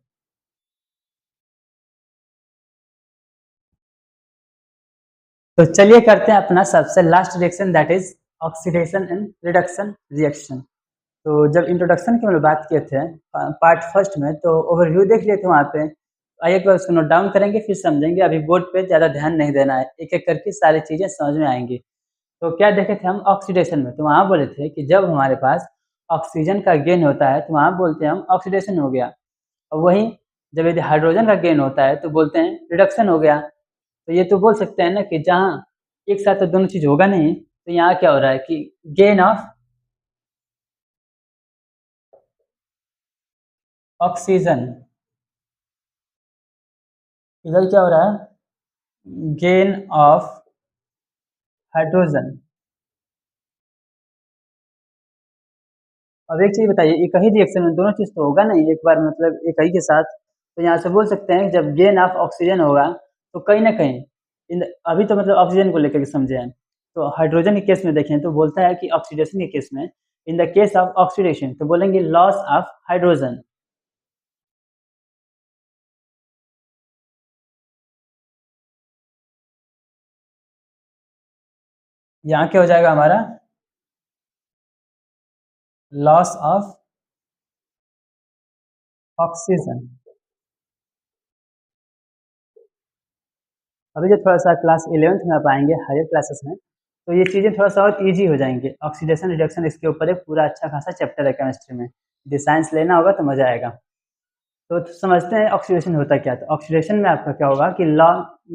तो चलिए करते हैं अपना सबसे last reaction, that is oxidation and reduction reaction. तो जब इंट्रोडक्शन की हम लोग बात किए थे पार्ट फर्स्ट में, तो ओवरव्यू देख लिए थे वहाँ पे, आइए एक बार उसको नोट डाउन करेंगे फिर समझेंगे। अभी बोर्ड पे ज़्यादा ध्यान नहीं देना है, एक एक करके सारी चीज़ें समझ में आएंगी। तो क्या देखे थे हम ऑक्सीडेशन में, तो वहाँ बोले थे कि जब हमारे पास ऑक्सीजन का गेन होता है तो वहाँ बोलते हैं हम ऑक्सीडेशन हो गया, और वहीं जब यदि हाइड्रोजन का गेन होता है तो बोलते हैं रिडक्शन हो गया। तो ये तो बोल सकते हैं ना कि जहाँ एक साथ तो दोनों चीज़ होगा नहीं, तो यहाँ क्या हो रहा है कि गेन ऑफ ऑक्सीजन, इधर क्या हो रहा है, गेन ऑफ हाइड्रोजन। अब एक चीज बताइए, एक ही रिएक्शन में दोनों चीज तो होगा नहीं एक बार, मतलब एक ही के साथ। तो यहाँ से बोल सकते हैं कि जब गेन ऑफ ऑक्सीजन होगा तो कहीं ना कहीं इन, अभी तो मतलब ऑक्सीजन को लेकर के समझे हैं, तो हाइड्रोजन के केस में देखें तो बोलता है कि ऑक्सीडेशन के केस में, in the case of oxidation, तो बोलेंगे लॉस ऑफ हाइड्रोजन। यहाँ क्या हो जाएगा हमारा, लॉस ऑफ ऑक्सीजन। अभी जो थोड़ा सा क्लास 11th में आप आएंगे हायर क्लासेस में, तो ये चीज़ें थोड़ा सा और इजी हो जाएंगे। ऑक्सीडेशन रिडक्शन इसके ऊपर एक पूरा अच्छा खासा चैप्टर है केमिस्ट्री में। यदि साइंस लेना होगा तो मजा आएगा। तो समझते हैं ऑक्सीडेशन होता क्या है। तो ऑक्सीडेशन में आपका क्या होगा कि लॉ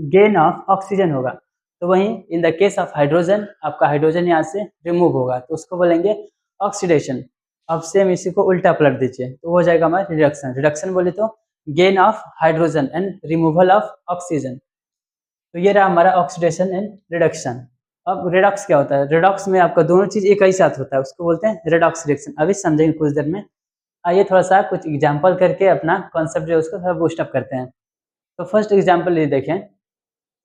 गेन ऑफ ऑक्सीजन होगा। तो वहीं in the case of hydrogen, आपका हाइड्रोजन यहाँ से रिमूव होगा, तो उसको बोलेंगे ऑक्सीडेशन। अब सेम इसी को उल्टा पलट दीजिए तो हो जाएगा हमारा रिडक्शन। रिडक्शन बोले तो gain of hydrogen and removal of oxygen. तो ये रहा हमारा ऑक्सीडेशन एंड रिडक्शन। अब रिडक्स क्या होता है, रिडक्स में आपका दोनों चीज एक ही साथ होता है, उसको बोलते हैं रिडक्स रिएक्शन। अभी समझेंगे कुछ देर में। आइए थोड़ा सा कुछ एग्जांपल करके अपना कॉन्सेप्ट जो है उसको थोड़ा बूस्ट अप करते हैं। तो फर्स्ट एग्जांपल ये देखें,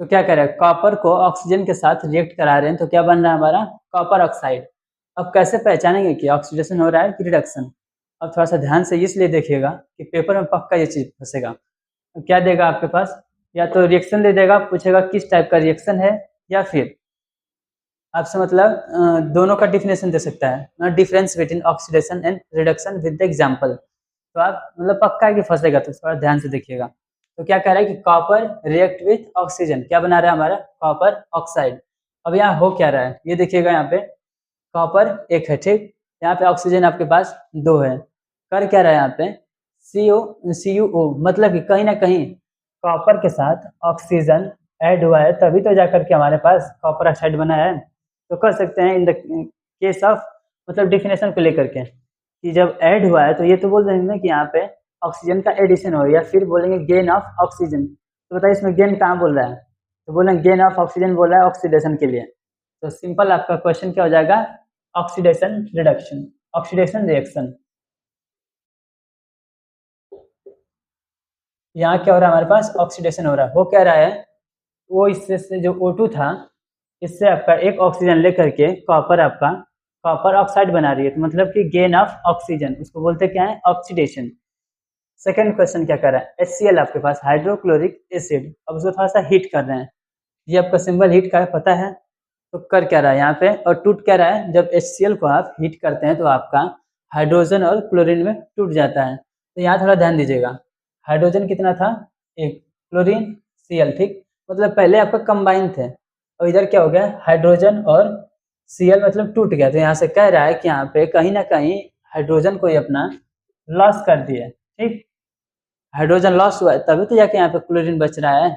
तो क्या करें, कॉपर को ऑक्सीजन के साथ रिएक्ट करा रहे हैं, तो क्या बन रहा है हमारा कॉपर ऑक्साइड। अब कैसे पहचानेंगे कि ऑक्सीडेशन हो रहा है कि रिडक्शन। अब थोड़ा सा ध्यान से इसलिए देखिएगा कि पेपर में पक्का ये चीज फंसेगा। तो क्या देगा आपके पास, या तो रिएक्शन दे देगा, पूछेगा किस टाइप का रिएक्शन है, या फिर आपसे मतलब दोनों का डिफिनेशन दे सकता है, difference between oxidation and reduction with the example. तो आप मतलब पक्का है कि फंसेगा, तो थोड़ा ध्यान से देखिएगा। तो क्या कह रहा है कि कॉपर रिएक्ट विथ ऑक्सीजन, क्या बना रहा है हमारा कॉपर ऑक्साइड। अब यहाँ हो क्या रहा है ये देखिएगा, यहाँ पे कॉपर एक है, ठीक, यहाँ पे ऑक्सीजन आपके पास दो है। कर क्या रहा है यहाँ पे सी यू ओ, मतलब कि कहीं ना कहीं कॉपर के साथ ऑक्सीजन ऐड हुआ है, तभी तो जाकर के हमारे पास कॉपर ऑक्साइड बना है। तो कर सकते हैं इन द केस ऑफ, मतलब डिफिनेशन को लेकर के, कि जब ऐड हुआ है तो ये तो बोल देंगे ना कि यहाँ पे ऑक्सीजन का एडिशन हो, या फिर बोलेंगे गेन ऑफ ऑक्सीजन। तो बताइए इसमें गेन कहाँ बोल रहा है, तो बोलेंगे गेन ऑफ ऑक्सीजन बोल रहा है ऑक्सीडेशन के लिए। तो सिंपल आपका क्वेश्चन क्या हो जाएगा, ऑक्सीडेशन रिडक्शन, ऑक्सीडेशन रिएक्शन। यहाँ क्या हो रहा है हमारे पास, ऑक्सीडेशन हो रहा है। वो क्या रहा है, वो इससे से जो O2 था, इससे आपका एक ऑक्सीजन लेकर के कॉपर आपका कॉपर ऑक्साइड बना रही है, तो मतलब कि गेन ऑफ ऑक्सीजन, उसको बोलते क्या है ऑक्सीडेशन। सेकंड क्वेश्चन क्या कर रहा है, HCl आपके पास हाइड्रोक्लोरिक एसिड, अब उसको थोड़ा सा हीट कर रहे हैं। ये आपका सिंबल हीट का है, पता है। तो कर क्या रहा है यहाँ पे, और टूट क्या रहा है, जब HCl को आप हीट करते हैं तो आपका हाइड्रोजन और क्लोरीन में टूट जाता है। तो यहाँ थोड़ा ध्यान दीजिएगा, हाइड्रोजन कितना था एक, क्लोरीन Cl, ठीक, मतलब पहले आपका कंबाइन थे, और इधर क्या हो गया हाइड्रोजन और Cl मतलब टूट गया। तो यहाँ से कह रहा है कि यहाँ पे कहीं ना कहीं हाइड्रोजन को ही अपना लॉस कर दिया, ठीक, हाइड्रोजन लॉस हुआ है तभी तो जाके यहाँ पे क्लोरीन बच रहा है।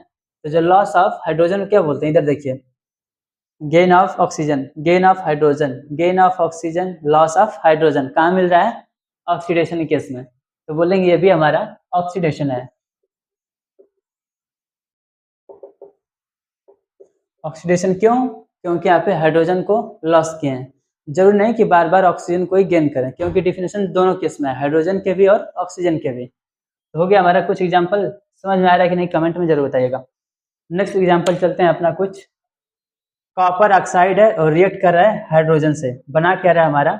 तो जो लॉस ऑफ हाइड्रोजन क्या बोलते हैं, इधर देखिए, gain of oxygen, gain of hydrogen, gain of oxygen, loss of hydrogen, कहाँ मिल रहा है ऑक्सीडेशन के केस में। तो बोलेंगे ये भी हमारा ऑक्सीडेशन है। ऑक्सीडेशन क्यों, क्योंकि यहाँ पे हाइड्रोजन को लॉस किए हैं। जरूरी नहीं कि बार बार ऑक्सीजन को ही गेन करें, क्योंकि डिफिनेशन दोनों केस में है, हाइड्रोजन के भी और ऑक्सीजन के भी। तो हो गया हमारा कुछ एग्जाम्पल, समझ में आ रहा है कि नहीं कमेंट में जरूर बताइएगा। नेक्स्ट एग्जाम्पल चलते हैं अपना, कुछ कॉपर ऑक्साइड है और रिएक्ट कर रहा है हाइड्रोजन से, बना क्या रहा है हमारा,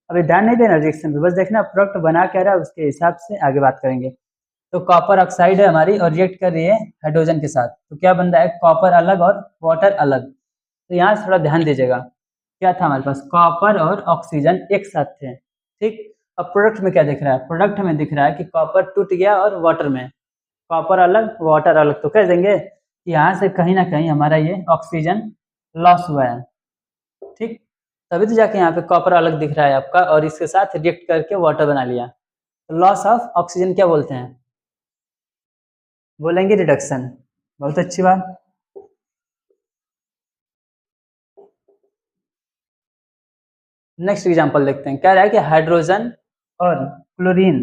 अभी ध्यान नहीं देना रिएक्शन पे, बस देखना प्रोडक्ट बना क्या रहा है, उसके हिसाब से आगे बात करेंगे। तो कॉपर ऑक्साइड है हमारी और रिएक्ट कर रही है हाइड्रोजन के साथ, तो क्या बन रहा है कॉपर अलग और वाटर अलग। तो यहाँ से थोड़ा ध्यान दीजिएगा, क्या था हमारे पास कॉपर और ऑक्सीजन एक साथ थे, ठीक। अब प्रोडक्ट में क्या दिख रहा है, प्रोडक्ट में दिख रहा है कि कॉपर टूट गया और वाटर में, कॉपर अलग वाटर अलग, तो कह देंगे कि यहाँ से कहीं ना कहीं हमारा ये ऑक्सीजन लॉस हुआ है, ठीक। तभी तो जाके यहाँ पे कॉपर अलग दिख रहा है आपका, और इसके साथ रिएक्ट करके वाटर बना लिया। तो लॉस ऑफ ऑक्सीजन क्या बोलते हैं, बोलेंगे रिडक्शन। बहुत अच्छी बात। नेक्स्ट एग्जांपल देखते हैं, कह रहा है कि हाइड्रोजन और क्लोरीन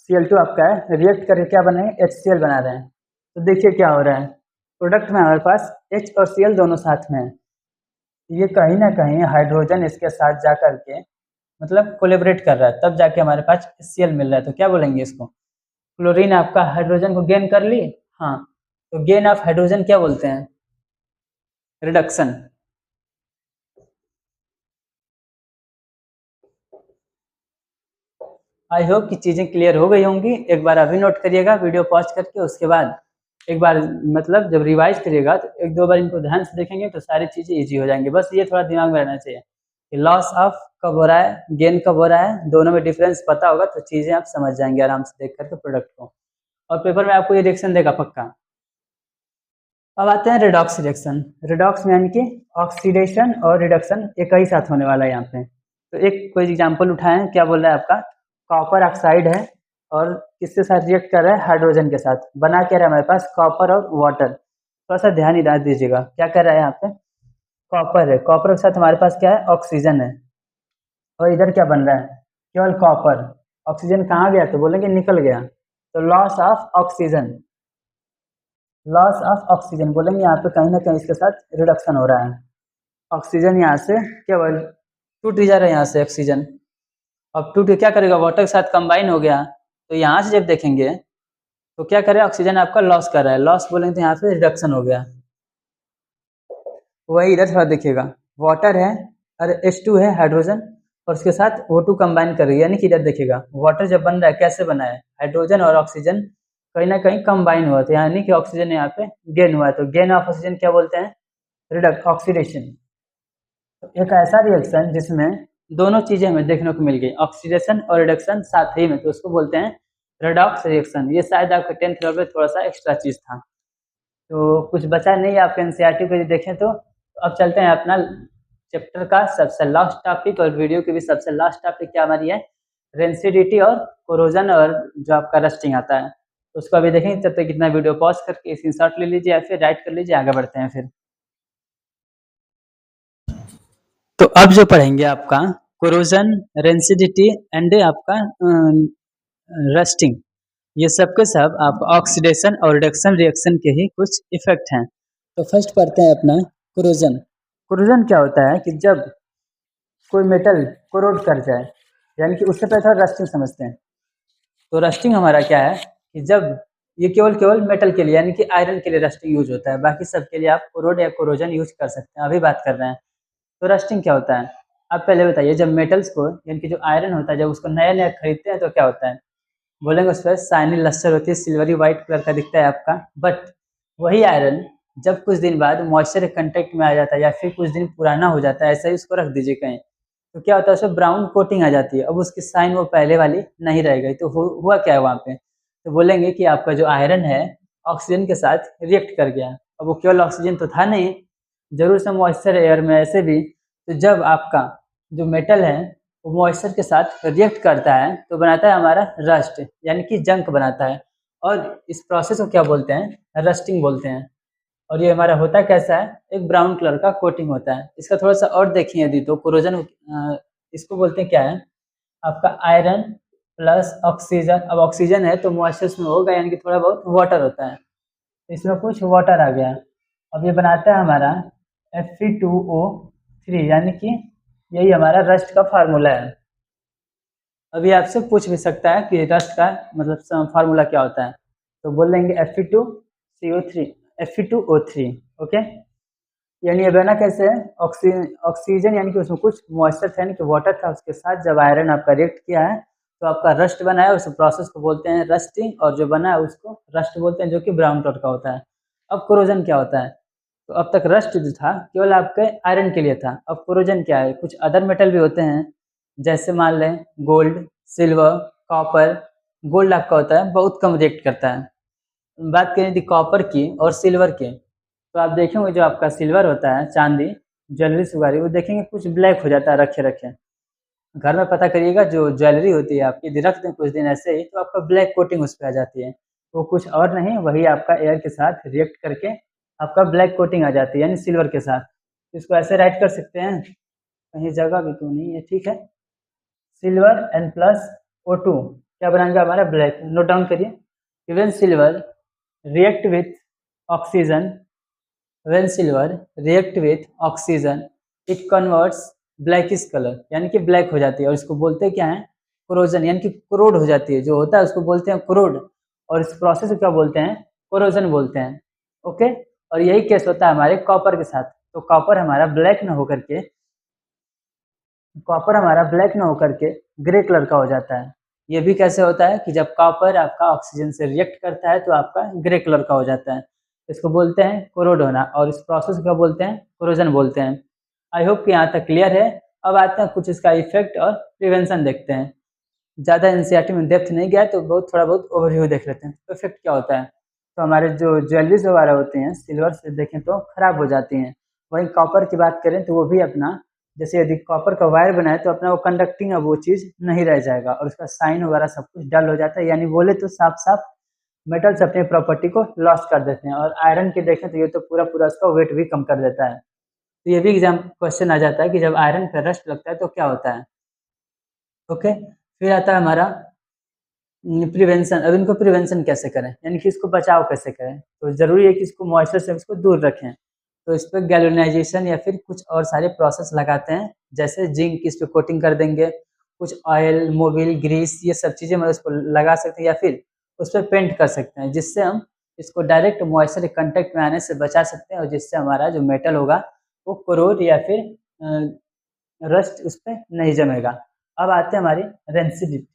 Cl2 आपका है, रिएक्ट करके क्या बनेंगे HCl बना रहे हैं। तो देखिए क्या हो रहा है, प्रोडक्ट में हमारे पास H और Cl दोनों साथ में है, ये कहीं ना कहीं हाइड्रोजन इसके साथ जा करके मतलब कोलेबरेट कर रहा है, तब जाके हमारे पास Cl मिल रहा है। तो क्या बोलेंगे इसको, क्लोरीन आपका हाइड्रोजन को गेन कर ली, हाँ, तो गेन ऑफ हाइड्रोजन क्या बोलते हैं, रिडक्शन। आई होप कि चीज़ें क्लियर हो गई होंगी। एक बार अभी नोट करिएगा वीडियो पॉज करके, उसके बाद एक बार मतलब जब रिवाइज करिएगा तो एक दो बार इनको ध्यान से देखेंगे तो सारी चीज़ें ईजी हो जाएंगी। बस ये थोड़ा दिमाग में रहना चाहिए कि लॉस ऑफ कब हो रहा है, गेन कब हो रहा है, दोनों में डिफरेंस पता होगा तो चीज़ें आप समझ जाएंगे आराम से देख करके प्रोडक्ट को। और पेपर में आपको ये रिएक्शन देगा पक्का। अब आते हैं रिडॉक्स रिएक्शन। रिडॉक्स में यानी कि ऑक्सीडेशन और रिडक्शन एक ही साथ होने वाला है यहाँ पे। तो एक कोई एग्जांपल उठाएं, क्या बोल रहा है आपका, कॉपर ऑक्साइड है और किसके साथ रिएक्ट कर रहा है, हाइड्रोजन के साथ। बना क्या रहा है हमारे पास, कॉपर और वाटर। थोड़ा सा ध्यान इधर दीजिएगा, क्या कर रहा है यहाँ पे, कॉपर है, कॉपर के साथ हमारे पास क्या है, ऑक्सीजन है। और इधर क्या बन रहा है, केवल कॉपर। ऑक्सीजन कहाँ गया, तो बोलेंगे निकल गया, तो loss of oxygen. Loss of oxygen बोलेंगे यहाँ पे कहीं ना कहीं इसके साथ रिडक्शन हो रहा है। ऑक्सीजन यहाँ से केवल टूट ही जा रहा है, यहाँ से ऑक्सीजन। अब टूट के क्या करेगा, वाटर के साथ कंबाइन हो गया। तो यहाँ से जब देखेंगे तो क्या करे, ऑक्सीजन आपका लॉस कर रहा है। लॉस बोलेंगे तो यहाँ पे रिडक्शन हो गया। वही इधर थोड़ा देखिएगा, वाटर है और H2 है हाइड्रोजन, और उसके साथ O2 कंबाइन कर रही है। यानी कि इधर देखिएगा वाटर जब बन रहा है कैसे बना है, हाइड्रोजन और ऑक्सीजन कहीं ना कहीं कंबाइन हुआ था, यानी कि ऑक्सीजन यहाँ पे गेन हुआ है। तो गेन ऑफ ऑक्सीजन क्या बोलते हैं, रिडक्ट ऑक्सीडेशन। तो एक ऐसा रिएक्शन जिसमें दोनों चीजें हमें देखने को मिल गई, ऑक्सीडेशन और रिडक्शन साथ ही में, तो उसको बोलते हैं रेडॉक्स रिएक्शन। ये शायद आपके 10th लेवल में थोड़ा सा एक्स्ट्रा चीज था, तो कुछ बचा नहीं आपके एनसीईआरटी को देखें तो। अब चलते हैं अपना चैप्टर का सबसे लास्ट टॉपिक, और वीडियो की भी सबसे लास्ट टॉपिक क्या हमारी है, रेंसिडिटी और कोरोजन, और जो आपका रस्टिंग आता है तो उसको अभी देखेंगे। तब तक कितना वीडियो पॉज करके स्क्रीनशॉट ले लीजिए या फिर राइट कर लीजिए, आगे बढ़ते हैं फिर। तो अब जो पढ़ेंगे आपका कोरोजन, रेंसिडिटी एंड आपका रस्टिंग, ये सब के सब आप ऑक्सीडेशन और रिडक्शन रिएक्शन के ही कुछ इफेक्ट हैं। तो फर्स्ट पढ़ते हैं अपना कोरोजन। कोरोजन क्या होता है कि जब कोई मेटल कोरोड कर जाए, यानी कि उससे पहले थोड़ा रस्टिंग समझते हैं। तो रस्टिंग हमारा क्या है कि जब ये केवल केवल मेटल के लिए यानी कि आयरन के लिए रस्टिंग यूज होता है, बाकी सब के लिए आप कोरोड या कोरोजन यूज कर सकते हैं। अभी बात कर रहे हैं तो रस्टिंग क्या होता है। आप पहले बताइए, जब मेटल्स को यानी कि जो आयरन होता है जब उसको नया नया खरीदते हैं तो क्या होता है, बोलेंगे उस पर शाइनी लस्टर होती है, सिल्वरी व्हाइट कलर का दिखता है आपका। बट वही आयरन जब कुछ दिन बाद मॉइस्चर के कंटेक्ट में आ जाता है या फिर कुछ दिन पुराना हो जाता है, ऐसा ही उसको रख दीजिए कहीं, तो क्या होता है उसमें ब्राउन कोटिंग आ जाती है। अब उसकी साइन वो पहले वाली नहीं रह गई, तो हुआ क्या है वहाँ पे, तो बोलेंगे कि आपका जो आयरन है ऑक्सीजन के साथ रिएक्ट कर गया। अब वो केवल ऑक्सीजन तो था नहीं, जरूर से मॉइस्चर एयर में ऐसे भी। तो जब आपका जो मेटल है वो मॉइस्चर के साथ रिएक्ट करता है तो बनाता है हमारा रस्ट, यानी कि जंक बनाता है। और इस प्रोसेस को क्या बोलते हैं, रस्टिंग बोलते हैं। और ये हमारा होता कैसा है, एक ब्राउन कलर का कोटिंग होता है। इसका थोड़ा सा और देखिए यदि, तो कोरोजन इसको बोलते हैं क्या है, आपका आयरन प्लस ऑक्सीजन। अब ऑक्सीजन है तो मॉइस्चर में होगा, यानी कि थोड़ा बहुत वाटर होता है, तो इसमें कुछ वाटर आ गया। अब ये बनाता है हमारा Fe2O3, यानी कि यही हमारा रस्ट का फार्मूला है। अभी आपसे पूछ भी सकता है कि रस्ट का मतलब फार्मूला क्या होता है, तो बोल देंगे Fe2CO3, Fe2O3। ओके, यानी ये बना कैसे है, ऑक्सीजन यानी कि उसमें कुछ मॉइस्चर था यानी कि वाटर था, उसके साथ जब आयरन आपका रिएक्ट किया है तो आपका रस्ट बना है। उस प्रोसेस को बोलते हैं रस्टिंग, और जो बना है उसको रस्ट बोलते हैं, जो कि ब्राउन कलर का होता है। अब कोरोजन क्या होता है, तो अब तक रस्ट जो था केवल आपके आयरन के लिए था। अब कोरोजन क्या है, कुछ अदर मेटल भी होते हैं, जैसे मान लें गोल्ड, सिल्वर, कॉपर। गोल्ड आपका होता है बहुत कम रिएक्ट करता है। बात करें यदि कॉपर की और सिल्वर की, तो आप देखेंगे जो आपका सिल्वर होता है, चांदी, ज्वेलरी सुगारी, वो देखेंगे कुछ ब्लैक हो जाता है रखे रखे। घर में पता करिएगा, जो ज्वेलरी होती है आपकी, यदि रख दें कुछ दिन ऐसे ही तो आपका ब्लैक कोटिंग उस पर आ जाती है। वो कुछ और नहीं, वही आपका एयर के साथ रिएक्ट करके आपका ब्लैक कोटिंग आ जाती है, यानी सिल्वर के साथ। इसको ऐसे राइट कर सकते हैं, कहीं जगह भी तो नहीं है, ठीक है। सिल्वर एंड प्लस O2 क्या बनाएंगे हमारा, ब्लैक। नोट डाउन करिए, even silver react with oxygen, when silver react with oxygen it converts blackish color, यानी कि ब्लैक हो जाती है। और इसको बोलते हैं क्या है, कोरोजन, यानी कि क्रोड हो जाती है जो होता है उसको बोलते हैं क्रोड। और इस प्रोसेस को क्या बोलते हैं, कोरोजन बोलते हैं। ओके, और यही केस होता है हमारे कॉपर के साथ। तो कॉपर हमारा ब्लैक न होकर के, कॉपर हमारा ब्लैक न होकर के ग्रे कलर का हो जाता है। ये भी कैसे होता है कि जब कॉपर आपका ऑक्सीजन से रिएक्ट करता है तो आपका ग्रे कलर का हो जाता है। इसको बोलते हैं कोरोड होना और इस प्रोसेस को बोलते हैं कोरोजन बोलते हैं। आई होप कि यहाँ तक क्लियर है। अब आते हैं कुछ इसका इफेक्ट और प्रिवेंशन देखते हैं। ज़्यादा एनसीईआरटी में डेप्थ नहीं गया तो थोड़ा बहुत ओवरव्यू देख लेते हैं। तो इफेक्ट क्या होता है? तो हमारे जो ज्वेलरीज वगैरह होती हैं सिल्वर से देखें तो खराब हो जाती हैं। वहीं कॉपर की बात करें तो वो भी अपना, जैसे यदि कॉपर का वायर बनाए तो अपना वो कंडक्टिंग अब वो चीज़ नहीं रह जाएगा और उसका साइन वगैरह सब कुछ डल हो जाता है। यानी बोले तो साफ साफ मेटल्स अपनी प्रॉपर्टी को लॉस कर देते हैं। और आयरन की देखें तो ये तो पूरा पूरा उसका वेट भी कम कर देता है। तो ये भी एग्जाम क्वेश्चन आ जाता है कि जब आयरन पर रस्ट लगता है तो क्या होता है। ओके, फिर आता है हमारा प्रिवेंशन। अब इनको प्रिवेंशन कैसे करें, यानी कि इसको बचाव कैसे करें। तो ज़रूरी है कि इसको मॉइस्चर से इसको दूर रखें। तो इस पर गैल्वेनाइजेशन या फिर कुछ और सारे प्रोसेस लगाते हैं, जैसे जिंक इस पर कोटिंग कर देंगे, कुछ ऑयल मोबिल ग्रीस ये सब चीज़ें मतलब इसको लगा सकते हैं या फिर उस पर पेंट कर सकते हैं, जिससे हम इसको डायरेक्ट मॉइस्चर के कंटेक्ट में आने से बचा सकते हैं और जिससे हमारा जो मेटल होगा वो कोरोड या फिर रस्ट उस पर नहीं जमेगा। अब आते हैं हमारी रेंसिडिटी।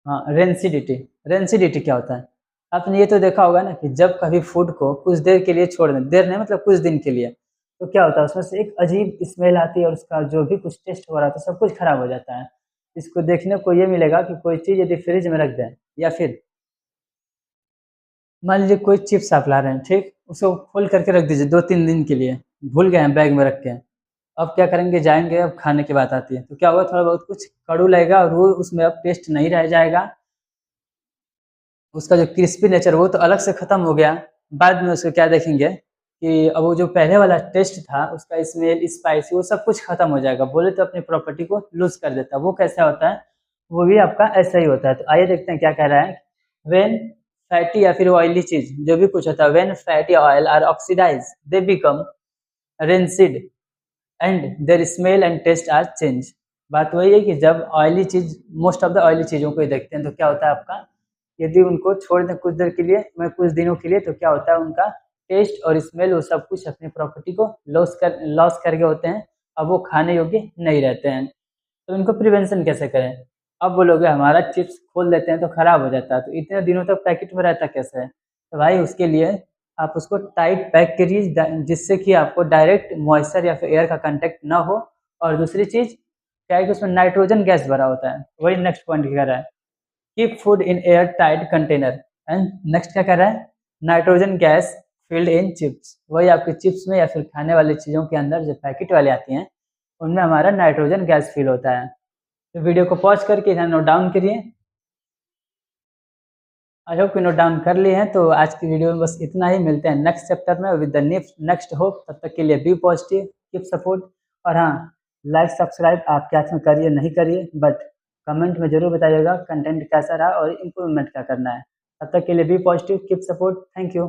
हाँ, रेंसिडिटी। रेंसिडिटी क्या होता है? आपने ये तो देखा होगा ना कि जब कभी फूड को कुछ देर के लिए छोड़ दें, देर नहीं मतलब कुछ दिन के लिए, तो क्या होता है उसमें से एक अजीब स्मेल आती है और उसका जो भी कुछ टेस्ट हो रहा था सब कुछ खराब हो जाता है। इसको देखने को ये मिलेगा कि कोई चीज़ यदि फ्रिज में रख दें या फिर मान लीजिए कोई चिप्स आप ला रहे हैं, ठीक, उसको खोल करके रख दीजिए 2-3 दिन के लिए, भूल गए हैं बैग में रख के। अब क्या करेंगे, जाएंगे, अब खाने की बात आती है तो क्या होगा, थोड़ा बहुत कुछ कड़ू लगेगा और वो उसमें अब टेस्ट नहीं रह जाएगा। उसका जो क्रिस्पी नेचर वो तो अलग से ख़त्म हो गया। बाद में उसको क्या देखेंगे कि अब वो जो पहले वाला टेस्ट था उसका स्मेल स्पाइसी वो सब कुछ ख़त्म हो जाएगा। बोले तो अपनी प्रॉपर्टी को लूज़ कर देता है। वो कैसा होता है? वो भी आपका ऐसा ही होता है। तो आइए देखते हैं क्या कह रहा है। व्हेन फैटी या फिर ऑयली चीज़ जो भी कुछ होता है, when fatty oil are oxidise they become rancid and their smell and taste are change. बात वही है कि जब ऑयली चीज़, मोस्ट ऑफ द ऑयली चीज़ों को ही देखते हैं तो क्या होता है आपका, यदि उनको छोड़ दें कुछ देर के लिए, मैं कुछ दिनों के लिए, तो क्या होता है उनका टेस्ट और स्मेल वो सब कुछ अपनी प्रॉपर्टी को लॉस करके होते हैं। अब वो खाने योग्य नहीं रहते हैं। तो इनको प्रिवेंशन कैसे करें? अब बोलोगे हमारा चिप्स खोल देते हैं तो खराब हो जाता है, तो इतने दिनों तक पैकेट में रहता कैसे है? तो भाई उसके लिए आप उसको टाइट पैक करिए जिससे कि आपको डायरेक्ट मॉइस्चर या फिर एयर का कांटेक्ट ना हो। और दूसरी चीज़ क्या है कि उसमें नाइट्रोजन गैस भरा होता है। वही नेक्स्ट पॉइंट कह रहा है, keep food in air tight container. And next क्या कह रहा है, nitrogen gas filled in chips. वही आपके चिप्स में या फिर खाने वाली चीज़ों के अंदर जो पैकेट वाले आती हैं उनमें हमारा नाइट्रोजन गैस फिल होता है। तो वीडियो को पॉज करके इधर नोट डाउन करिए। आई होप कि नोट डाउन कर लिए हैं। तो आज की वीडियो में बस इतना ही। मिलते हैं नेक्स्ट चैप्टर में विद द नेक्स्ट होप। तब तक के लिए बी पॉजिटिव, कीप सपोर्ट। और हाँ, लाइक सब्सक्राइब आपके हाथ में करिए नहीं करिए, बट कमेंट में ज़रूर बताइएगा कंटेंट कैसा रहा और इम्प्रूवमेंट क्या करना है। तब तक के लिए be positive, keep support. Thank you.